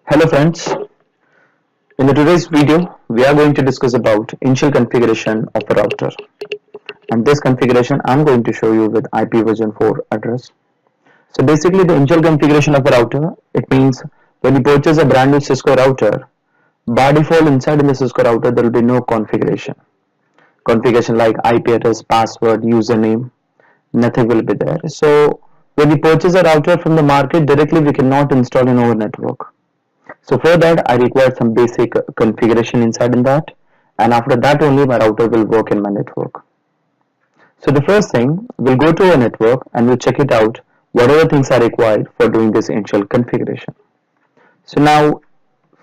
Hello friends, in today's video we are going to discuss about initial configuration of a router, and this configuration I'm going to show you with IP version 4 address. So basically the initial configuration of a router, it means when you purchase a brand new Cisco router, by default inside in the Cisco router there will be no configuration like IP address, password, username, nothing will be there. So when we purchase a router from the market directly, we cannot install in our network. So for that I require some basic configuration inside in that, and after that only my router will work in my network. So the first thing, we'll go to our network and we'll check it out whatever things are required for doing this initial configuration. So now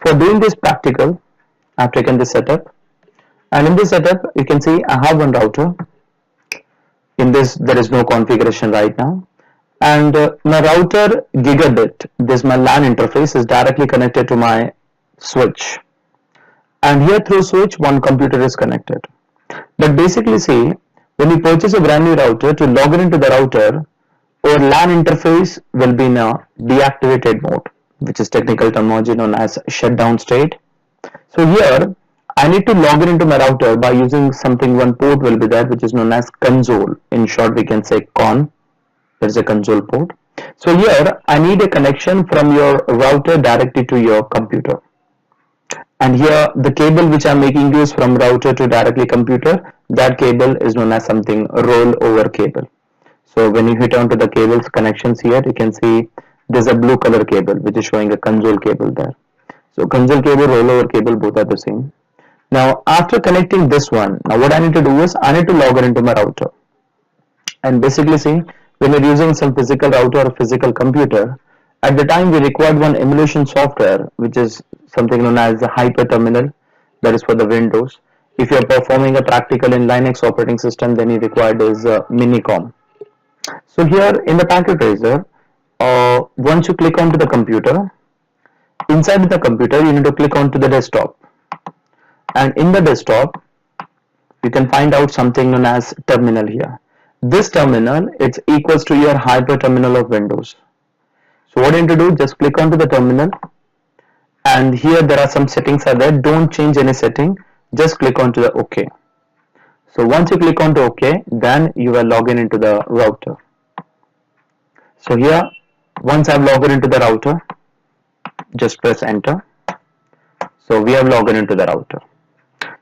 for doing this practical, I've taken this setup, and in this setup you can see I have one router. In this there is no configuration right now, and my router gigabit, this my LAN interface is directly connected to my switch, and here through switch one computer is connected. But basically see, when you purchase a brand new router, to log in into the router, our LAN interface will be in a deactivated mode, which is technical terminology known as shutdown state. So here I need to log in into my router by using something, one port will be there which is known as console. In short we can say con. There is a console port. So here I need a connection from your router directly to your computer, and here the cable which I am making use from router to directly computer, that cable is known as something rollover cable. So when you hit onto the cables connections here, you can see there's a blue color cable which is showing a console cable there. So console cable, rollover cable, both are the same. Now after connecting this one, now what I need to do is I need to log in into my router, and basically see, when you're using some physical router or physical computer, at the time we required one emulation software which is something known as the hyper terminal, that is for the Windows. If you're performing a practical in Linux operating system, then you required is minicom. So here in the packet tracer, once you click onto the computer, inside the computer you need to click onto the desktop, and in the desktop you can find out something known as terminal here. This terminal, it's equals to your hyper terminal of Windows. So what you need to do, just click onto the terminal, and here there are some settings are there. Don't change any setting, just click onto the OK. So once you click onto OK, then you will log in into the router. So here once I've logged in into the router, just press enter. So we have logged in into the router.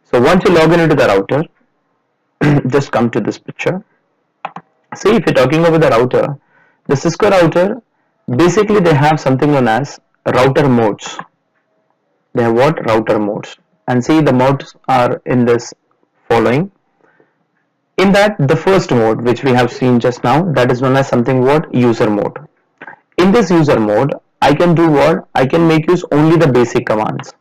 So once you log in into the router, just come to this picture. See, if you're talking about the router, the Cisco router, basically they have something known as router modes. They have what? Router modes. And see, the modes are in this following. In that, the first mode which we have seen just now, that is known as something what? User mode. In this user mode, I can do what? I can make use only the basic commands.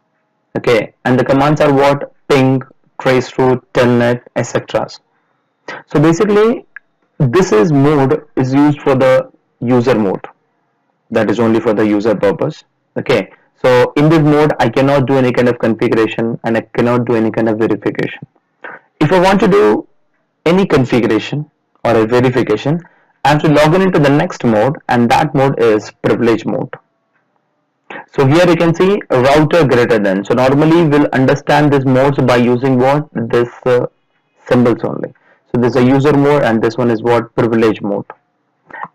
Okay, and the commands are what? Ping, traceroute, telnet, etc. So basically this is mode is used for the user mode, that is only for the user purpose. Okay, so in this mode I cannot do any kind of configuration and I cannot do any kind of verification. If I want to do any configuration or a verification, I have to log in into the next mode, and that mode is privilege mode. So here you can see router greater than. So normally we'll understand this modes by using what? This symbols only. So this is a user mode, and this one is what? Privilege mode.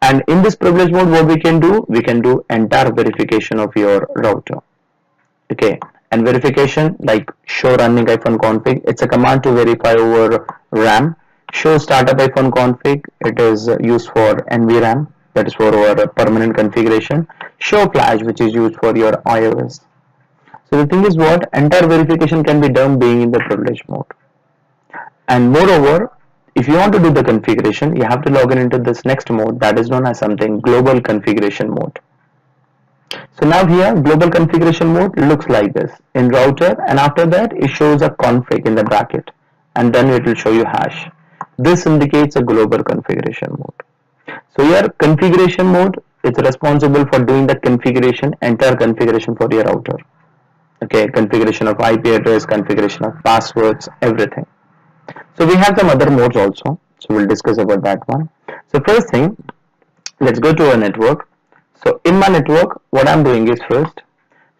And in this privilege mode, what we can do? We can do entire verification of your router. Okay, and verification like show running iPhone config, it's a command to verify over RAM. Show startup iPhone config, it is used for NVRAM, that is for our permanent configuration. Show flash, which is used for your iOS. So the thing is what? Entire verification can be done being in the privilege mode. And moreover, if you want to do the configuration, you have to log in into this next mode, that is known as something global configuration mode. So now here global configuration mode looks like this in router, and after that it shows a config in the bracket, and then it will show you hash. This indicates a global configuration mode. So here configuration mode, it's responsible for doing the configuration, entire configuration for your router. Okay, configuration of IP address, configuration of passwords, everything. So we have some other modes also. So we'll discuss about that one. So first thing, let's go to our network. So in my network, what I'm doing is first,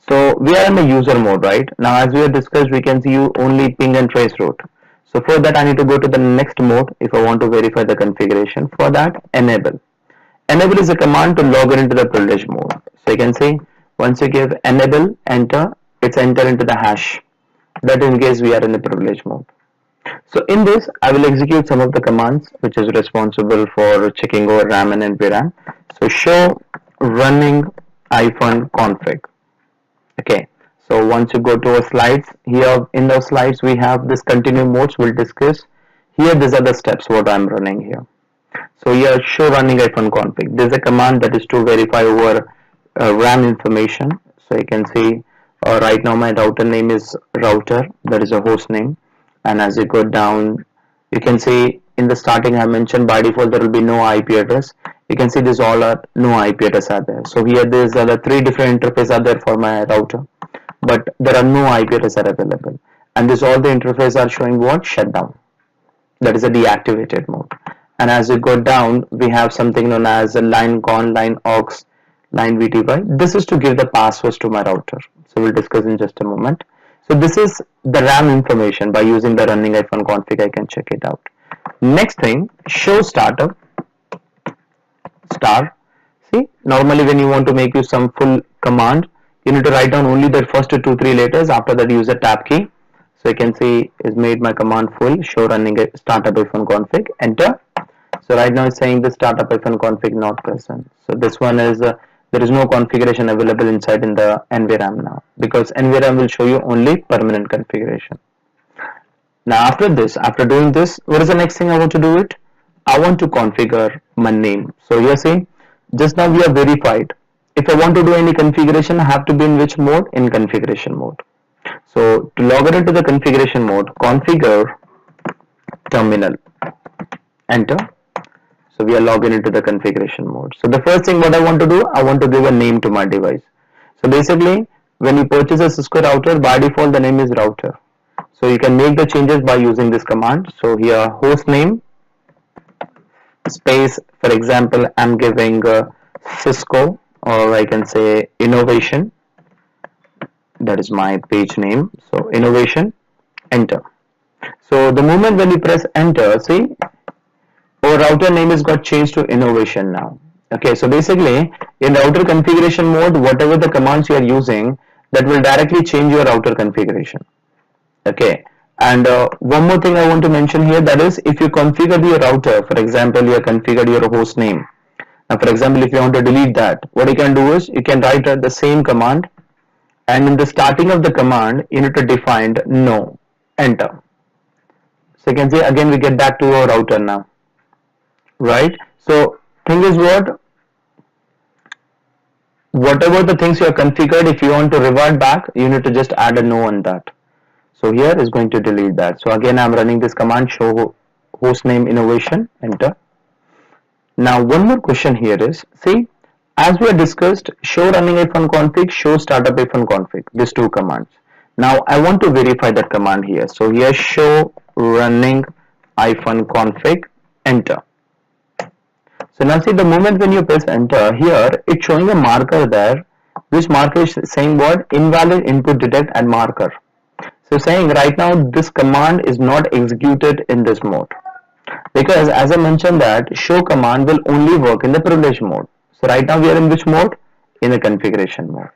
so we are in the user mode, right? Now as we have discussed, we can see you only ping and trace route. So for that I need to go to the next mode if I want to verify the configuration. For that, enable. Enable is a command to log in into the privilege mode. So you can see once you give enable, enter, it's enter into the hash. That in case we are in the privilege mode. So in this, I will execute some of the commands which is responsible for checking over RAM and NVRAM. So show running -config. Okay. So once you go to our slides, here in the slides we have this continue modes we'll discuss. Here these are the steps what I'm running here. So here show running -config. This is a command that is to verify over RAM information. So you can see right now my router name is router, that is a host name. And as you go down, you can see in the starting I mentioned by default there will be no IP address. You can see this all are no IP address are there. So here there's the three different interfaces are there for my router, but there are no IP address are available. And this all the interfaces are showing what? Shutdown. That is a deactivated mode. And as you go down, we have something known as a line con, line aux, line VTY. This is to give the passwords to my router. So we'll discuss in just a moment. So this is the RAM information. By using the running -config, I can check it out. Next thing, show startup star. See, normally when you want to make use some full command, you need to write down only the first 2-3 letters. After that, use the tab key. So you can see is made my command full. Show running a startup -config. Enter. So right now it's saying the startup -config not present. So this one is there is no configuration available inside in the NVRAM now, because NVRAM will show you only permanent configuration. Now after this, after doing this, what is the next thing I want to do it? I want to configure my name. So here see, just now we are verified. If I want to do any configuration, I have to be in which mode? In configuration mode. So to log into the configuration mode, configure terminal. Enter. So we are logging into the configuration mode. So the first thing what I want to do, I want to give a name to my device. So basically, when you purchase a Cisco router, by default the name is router. So you can make the changes by using this command. So here host name space, for example, I'm giving Cisco, or I can say innovation. That is my page name. So innovation, enter. So the moment when you press enter, see, our router name is got changed to innovation now. Okay, so basically in router configuration mode, whatever the commands you are using, that will directly change your router configuration. Okay, and one more thing I want to mention here, that is if you configure your router, for example, you have configured your host name. Now for example, if you want to delete that, what you can do is you can write the same command, and in the starting of the command you need to define no, enter. So you can see again we get back to our router now, right? So thing is what, whatever the things you have configured, if you want to revert back, you need to just add a no on that. So here is going to delete that. So again I'm running this command, show host name innovation, enter. Now one more question here is, see, as we have discussed, show running -config, show startup -config, these two commands. Now I want to verify that command here. So here show running -config, enter. So now see, the moment when you press enter, here it's showing a marker there, which marker is saying what? Invalid input detect and marker. So saying right now this command is not executed in this mode, because as I mentioned that show command will only work in the privilege mode. So right now we are in which mode? In the configuration mode.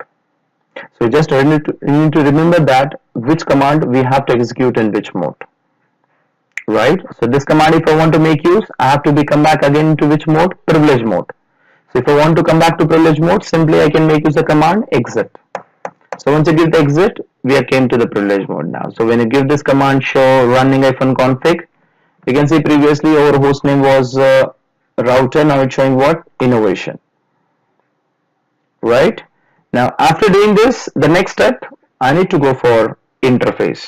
So just need to remember that which command we have to execute in which mode, right? So this command, if I want to make use, I have to come back again to which mode? Privilege mode. So if I want to come back to privilege mode, simply I can make use the command exit. So once you give the exit, we came to the privilege mode now. So when you give this command show running -config, you can see previously our host name was router, now it's showing what? Innovation, right? Now after doing this, the next step, I need to go for interface.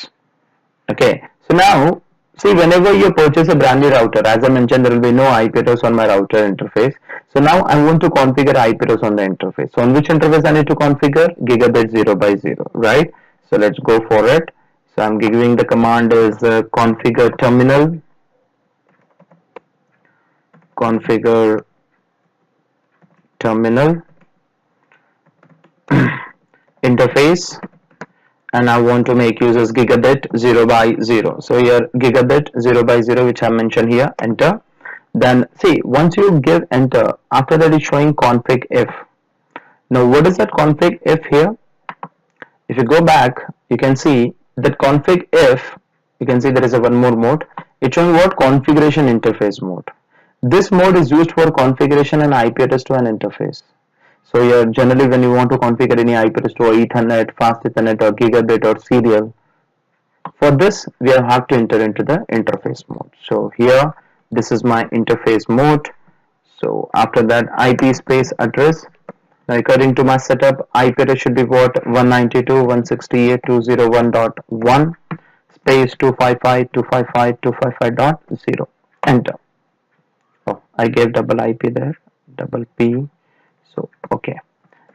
Okay, so now see, whenever you purchase a brand new router, as I mentioned, there will be no IP address on my router interface. So now I want to configure IP address on the interface. So on which interface I need to configure? Gigabit 0x0, right? So let's go for it. So I'm giving the command is configure terminal. configure terminal interface, and I want to make use as gigabit 0 by 0. So here gigabit 0 by 0, which I mentioned here, enter. Then see, once you give enter, after that it's showing config if. Now what is that config if here? If you go back, you can see that config if, you can see there is a one more mode. It's showing what? Configuration interface mode. This mode is used for configuration and IP address to an interface. So here generally when you want to configure any IP address to Ethernet, fast Ethernet or gigabit or serial, for this we have to enter into the interface mode. So here this is my interface mode. So after that IP space address. Now according to my setup, IP address should be what? 192.168.201.1 space 255.255.255.0. Enter. Oh, I gave double IP there, double P. So okay.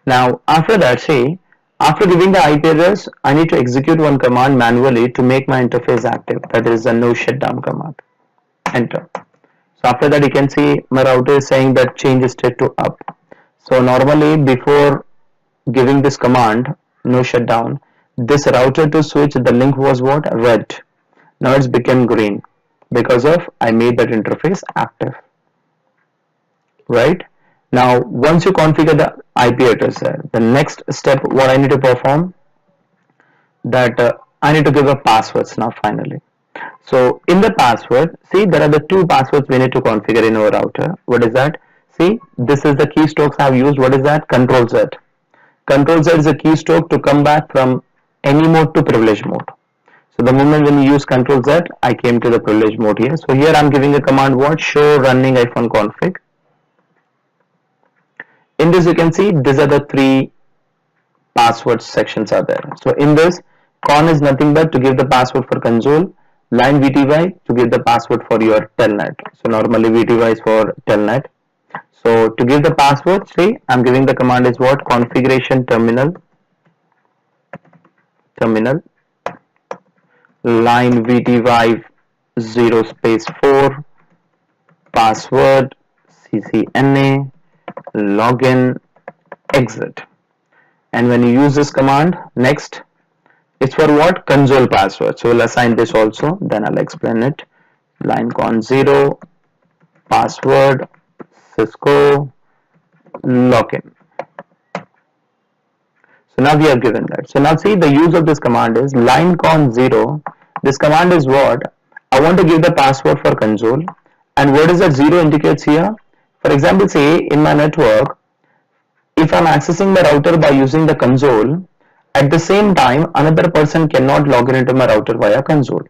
Now after that, say after giving the IP address, I need to execute one command manually to make my interface active. That is a no shutdown command. Enter. So after that, you can see my router is saying that change state to up. So normally before giving this command no shutdown, this router to switch, the link was what? Red. Now it's become green because of I made that interface active. Right? Now once you configure the IP address there, the next step what I need to perform, that I need to give a passwords now finally. So in the password, see there are the two passwords we need to configure in our router. What is that? See, this is the keystrokes I have used. What is that? Control Z. Control Z is a keystroke to come back from any mode to privilege mode. So the moment when you use Control Z, I came to the privilege mode here. So here I'm giving a command what? Show running -config. In this you can see these are the three password sections are there. So in this, con is nothing but to give the password for console, line VTY to give the password for your telnet. So normally VTY is for telnet. So to give the password, see, I'm giving the command is what? Configuration terminal line VTY 0 space 4 password CCNA login exit. And when you use this command, next it's for what? Console password. So we'll assign this also, then I'll explain it. Line con 0 password CISCO login. So now we have given that. So now see the use of this command is line con 0. This command is what? I want to give the password for console. And what is that 0 indicates here? For example, say in my network, if I'm accessing the router by using the console, at the same time another person cannot log in into my router via console.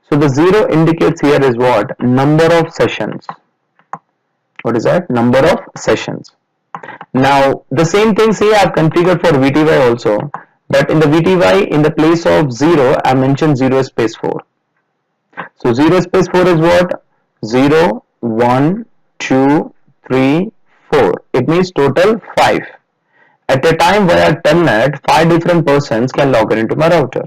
So the 0 indicates here is what? Number of sessions. What is that? Number of sessions. Now the same thing say I have configured for VTY also, but in the VTY in the place of 0 I mentioned 0 space 4. So 0 space 4 is what? 0, 1, 2, 3, 4. It means total 5. At a time via telnet, 5 different persons can log in into my router.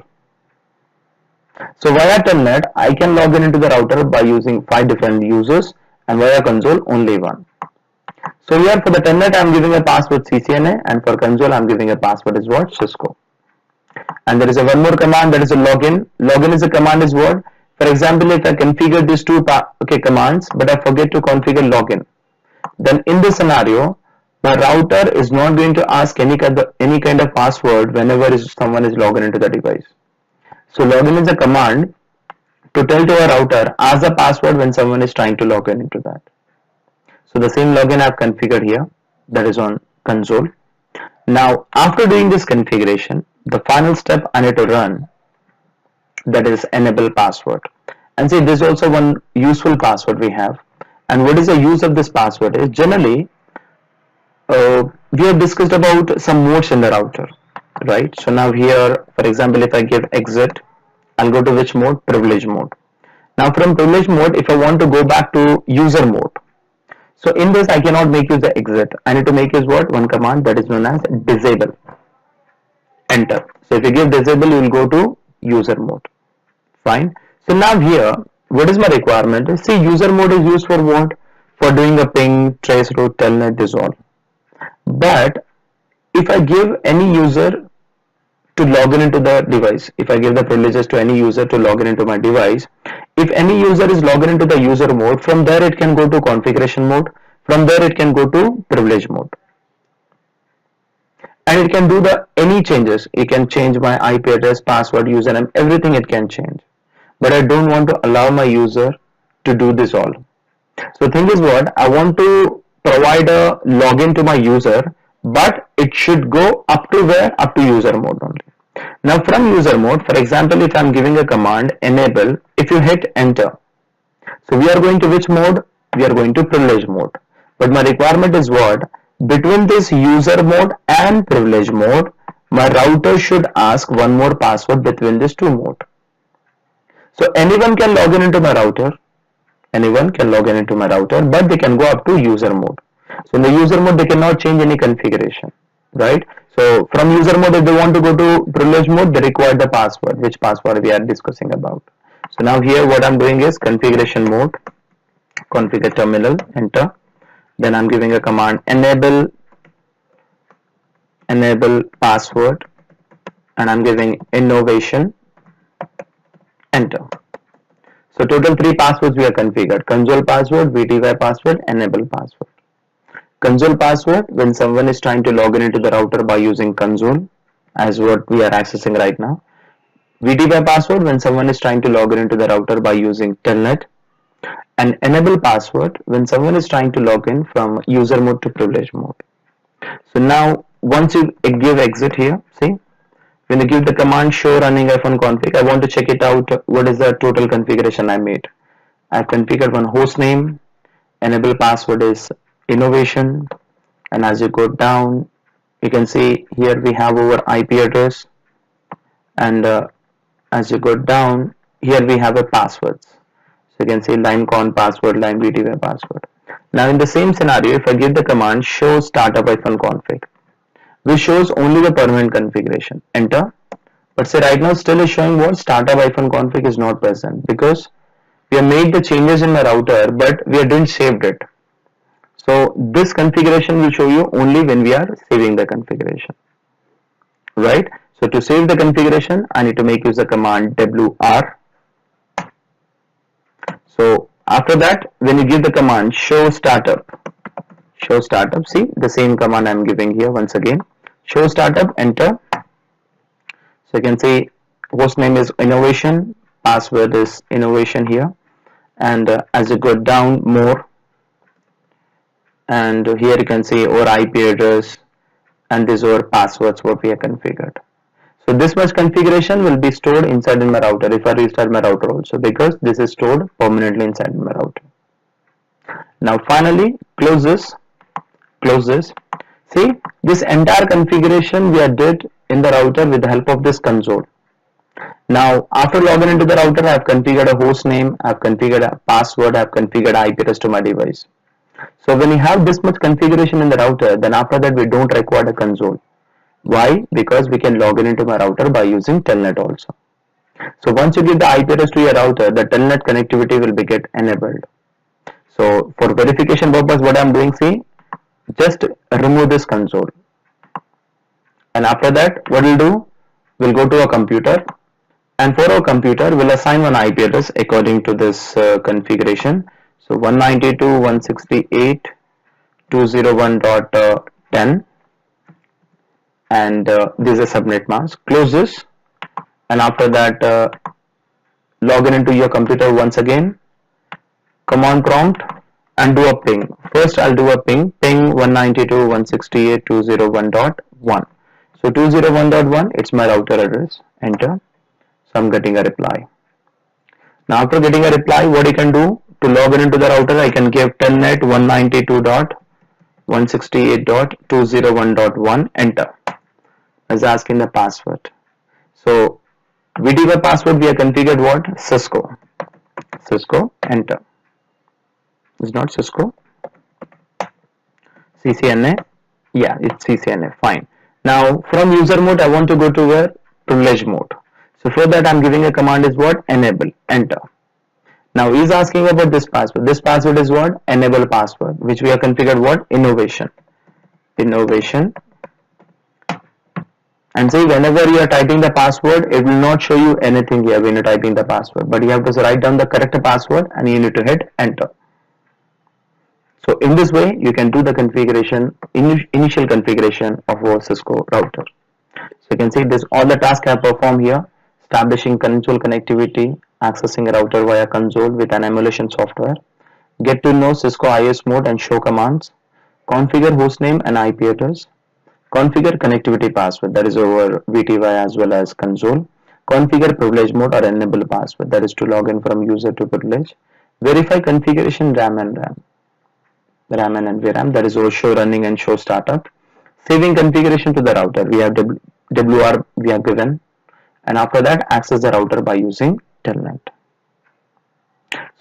So via telnet, I can log in into the router by using 5 different users, and via console only one. So here for the telnet, I am giving a password CCNA, and for console, I am giving a password is what? CISCO. And there is a one more command, that is a login. Login is a command is what? For example, if I configure these two commands, but I forget to configure login, then in this scenario, my router is not going to ask any kind of password whenever someone is logged into the device. So login is a command to tell to a router ask the password when someone is trying to log in into that. So the same login I have configured here, that is on console. Now after doing this configuration, the final step I need to run, that is enable password. And see, this is also one useful password we have. And what is the use of this password is generally we have discussed about some modes in the router, right? So now here, for example, if I give exit, I'll go to which mode? Privilege mode. Now from privilege mode, if I want to go back to user mode, so in this I cannot make use the exit. I need to make use what? One command that is known as disable. Enter. So if you give disable, you will go to user mode. Fine. So now here, what is my requirement? See, user mode is used for what? for doing a ping, trace route, telnet, this all. But if I give any user to log in into the device, if I give the privileges to any user to log in into my device, if any user is logged into the user mode, from there it can go to configuration mode, from there it can go to privilege mode, and it can do the any changes. It can change my IP address, password, username, everything it can change. But I don't want to allow my user to do this all. So thing is what, I want to provide a login to my user, but it should go up to where? Up to user mode only. Now from user mode, for example, if I'm giving a command enable, if you hit enter, so we are going to which mode? We are going to privilege mode. But my requirement is what? Between this user mode and privilege mode, my router should ask one more password between these two modes. So anyone can log in into my router. Anyone can log in into my router, but they can go up to user mode. So in the user mode, they cannot change any configuration, right? So from user mode, if they want to go to privilege mode, they require the password, which password we are discussing about. So now here what I'm doing is configuration mode, configure terminal, enter. Then I'm giving a command enable password, and I'm giving innovation, enter. So total 3 passwords we are configured: console password, VTY password, enable password. Console password, when someone is trying to log in into the router by using console, as what we are accessing right now. VTY password, when someone is trying to log in into the router by using telnet. And enable password, when someone is trying to log in from user mode to privilege mode. So now once you give exit here, see, when you give the command show running iPhone config, I want to check it out. What is the total configuration I made? I've configured one host name, enable password is innovation, and as you go down, you can see here we have our IP address, and as you go down, here we have a passwords. So you can see line con password, line VTY password. Now in the same scenario, if I give the command show startup iPhone config, which shows only the permanent configuration, enter. But say right now still is showing what? Startup iPhone config is not present, because we have made the changes in the router, but we didn't saved it. So this configuration will show you only when we are saving the configuration, right? So to save the configuration, I need to make use the command wr. So after that, when you give the command show startup, see the same command I'm giving here once again, show startup, enter. So you can see host name is innovation, password is innovation here, and as you go down more, and here you can see our IP address, and these are passwords what we have configured. So this much configuration will be stored inside in my router if I restart my router also, because this is stored permanently inside my router. Now finally close this. See, this entire configuration we did in the router with the help of this console. Now after logging into the router, I have configured a host name, I have configured a password, I have configured IP address to my device. So when you have this much configuration in the router, then after that we don't require a console. Why? Because we can log in into my router by using telnet also. So once you give the IP address to your router, the telnet connectivity will be get enabled. So for verification purpose, what I'm doing, see, just remove this console, and after that what we'll do, we'll go to a computer, and for our computer we'll assign one IP address according to this configuration. So 192.168.201.10, and this is a subnet mask. Close this, and after that log in into your computer once again, command prompt, and do a ping. First I'll do a ping 192.168.201.1. So 201.1, it's my router address, enter. So I'm getting a reply. Now after getting a reply, what you can do to log in into the router, I can give telnet 192.168.201.1, enter. As asking the password. So VTY password we have configured what? CISCO, enter. It's not Cisco. CCNA, yeah, it's CCNA, fine. Now from user mode I want to go to where? Privilege mode. So for that I'm giving a command is what? Enable, enter. Now he's asking about this password. This password is what? Enable password, which we have configured what? Innovation. Innovation. And see, whenever you are typing the password, it will not show you anything here when you're typing the password. But you have to write down the correct password and you need to hit enter. So in this way, you can do the configuration, initial configuration of our Cisco router. So you can see this all the tasks I perform here: establishing console connectivity, accessing a router via console with an emulation software, get to know Cisco IS mode and show commands, configure hostname and IP address, configure connectivity password, that is over VTY as well as console, configure privilege mode or enable password, that is to log in from user to privilege, verify configuration RAM and VRAM, that is over show running and show startup, saving configuration to the router, we have WR we have given, and after that access the router by using telnet.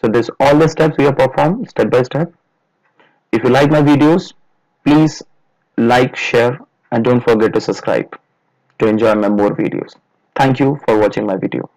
So this all the steps we have performed step by step. If you like my videos, please like, share, and don't forget to subscribe to enjoy my more videos. Thank you for watching my video.